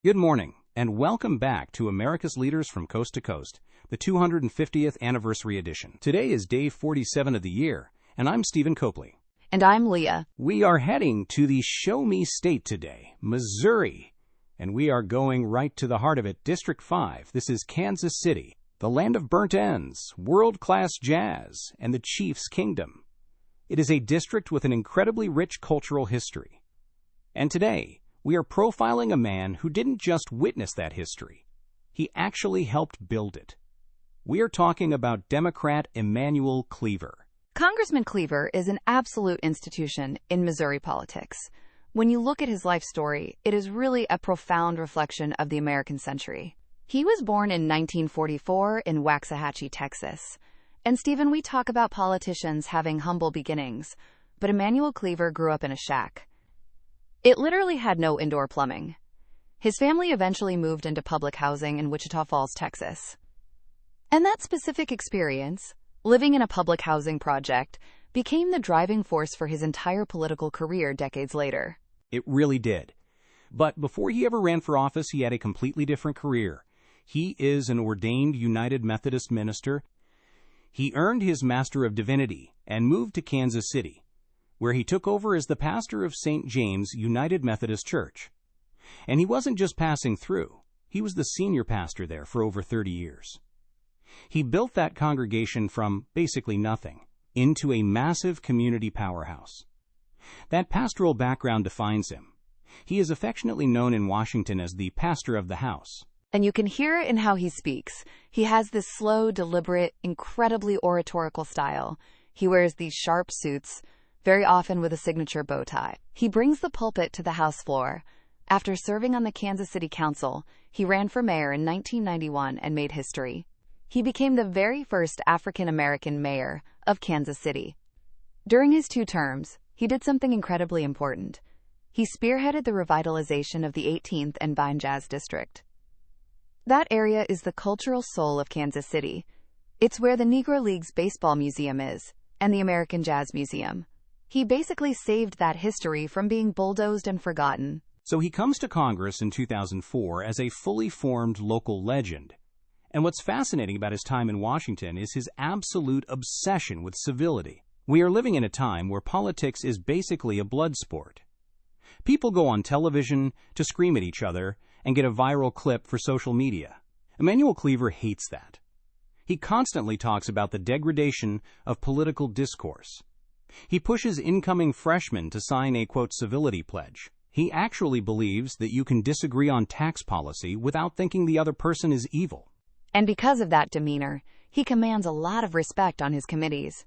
Good morning, and welcome back to America's Leaders from Coast to Coast, the 250th Anniversary Edition. Today is day 47 of the year, and I'm Stephen Copley. And I'm Leah. We are heading to the Show Me State today, Missouri, and we are going right to the heart of it, District 5. This is Kansas City, the land of burnt ends, world-class jazz, and the Chiefs' kingdom. It is a district with an incredibly rich cultural history. And today, we are profiling a man who didn't just witness that history. He actually helped build it. We are talking about Democrat Emanuel Cleaver. Congressman Cleaver is an absolute institution in Missouri politics. When you look at his life story, it is really a profound reflection of the American century. He was born in 1944 in Waxahachie, Texas. And Stephen, we talk about politicians having humble beginnings, but Emanuel Cleaver grew up in a shack. It literally had no indoor plumbing. His family eventually moved into public housing in Wichita Falls, Texas. And that specific experience, living in a public housing project, became the driving force for his entire political career decades later. It really did. But before he ever ran for office, he had a completely different career. He is an ordained United Methodist minister. He earned his Master of Divinity and moved to Kansas City, where he took over as the pastor of St. James United Methodist Church. And he wasn't just passing through. He was the senior pastor there for over 30 years. He built that congregation from basically nothing into a massive community powerhouse. That pastoral background defines him. He is affectionately known in Washington as the pastor of the house. And you can hear it in how he speaks. He has this slow, deliberate, incredibly oratorical style. He wears these sharp suits, very often with a signature bow tie. He brings the pulpit to the House floor. After serving on the Kansas City Council, he ran for mayor in 1991 and made history. He became the very first African-American mayor of Kansas City. During his 2 terms, he did something incredibly important. He spearheaded the revitalization of the 18th and Vine Jazz District. That area is the cultural soul of Kansas City. It's where the Negro Leagues Baseball Museum is, and the American Jazz Museum. He basically saved that history from being bulldozed and forgotten. So he comes to Congress in 2004 as a fully formed local legend. And what's fascinating about his time in Washington is his absolute obsession with civility. We are living in a time where politics is basically a blood sport. People go on television to scream at each other and get a viral clip for social media. Emanuel Cleaver hates that. He constantly talks about the degradation of political discourse. He pushes incoming freshmen to sign a, quote, civility pledge. He actually believes that you can disagree on tax policy without thinking the other person is evil. And because of that demeanor, he commands a lot of respect on his committees.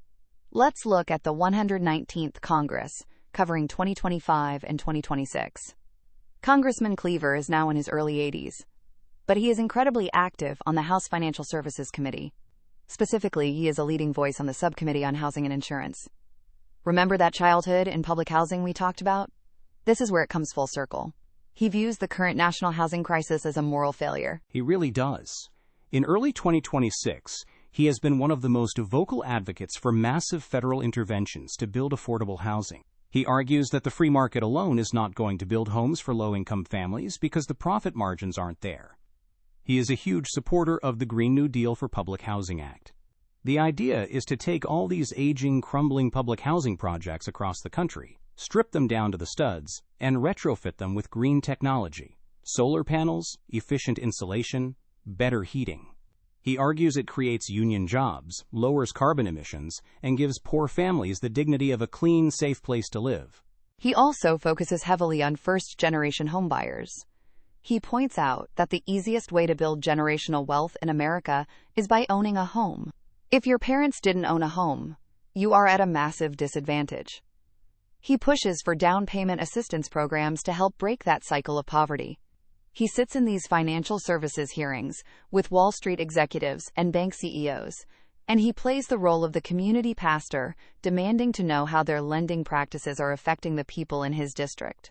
Let's look at the 119th Congress, covering 2025 and 2026. Congressman Cleaver is now in his early 80s, but he is incredibly active on the House Financial Services Committee. Specifically, he is a leading voice on the Subcommittee on Housing and Insurance. Remember that childhood in public housing we talked about? This is where it comes full circle. He views the current national housing crisis as a moral failure. He really does. In early 2026, he has been one of the most vocal advocates for massive federal interventions to build affordable housing. He argues that the free market alone is not going to build homes for low-income families because the profit margins aren't there. He is a huge supporter of the Green New Deal for Public Housing Act. The idea is to take all these aging, crumbling public housing projects across the country, strip them down to the studs, and retrofit them with green technology, solar panels, efficient insulation, better heating. He argues it creates union jobs, lowers carbon emissions, and gives poor families the dignity of a clean, safe place to live. He also focuses heavily on first-generation homebuyers. He points out that the easiest way to build generational wealth in America is by owning a home. If your parents didn't own a home, you are at a massive disadvantage. He pushes for down payment assistance programs to help break that cycle of poverty. He sits in these financial services hearings with Wall Street executives and bank CEOs, and he plays the role of the community pastor, demanding to know how their lending practices are affecting the people in his district.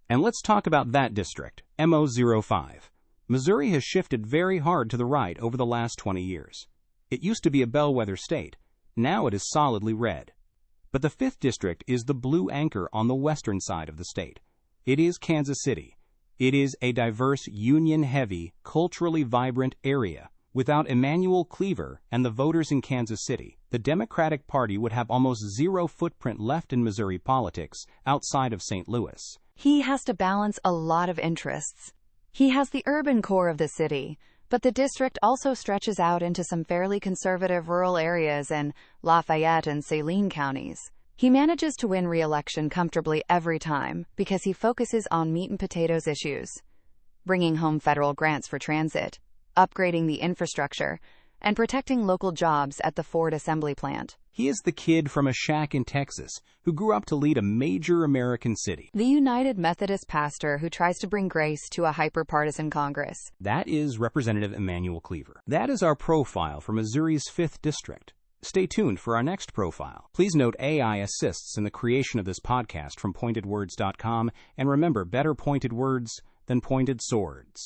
And let's talk about that district, MO05. Missouri has shifted very hard to the right over the last 20 years. It used to be a bellwether state. Now it is solidly red. But the 5th district is the blue anchor on the western side of the state. It is Kansas City. It is a diverse, union-heavy, culturally vibrant area. Without Emanuel Cleaver and the voters in Kansas City, the Democratic Party would have almost zero footprint left in Missouri politics outside of St. Louis. He has to balance a lot of interests. He has the urban core of the city, but the district also stretches out into some fairly conservative rural areas in Lafayette and Saline counties. He manages to win re-election comfortably every time because he focuses on meat and potatoes issues, bringing home federal grants for transit, upgrading the infrastructure, and protecting local jobs at the Ford assembly plant. He is the kid from a shack in Texas who grew up to lead a major American city. The United Methodist pastor who tries to bring grace to a hyper-partisan Congress. That is Representative Emanuel Cleaver. That is our profile for Missouri's 5th District. Stay tuned for our next profile. Please note AI assists in the creation of this podcast from pointedwords.com, and remember, better pointed words than pointed swords.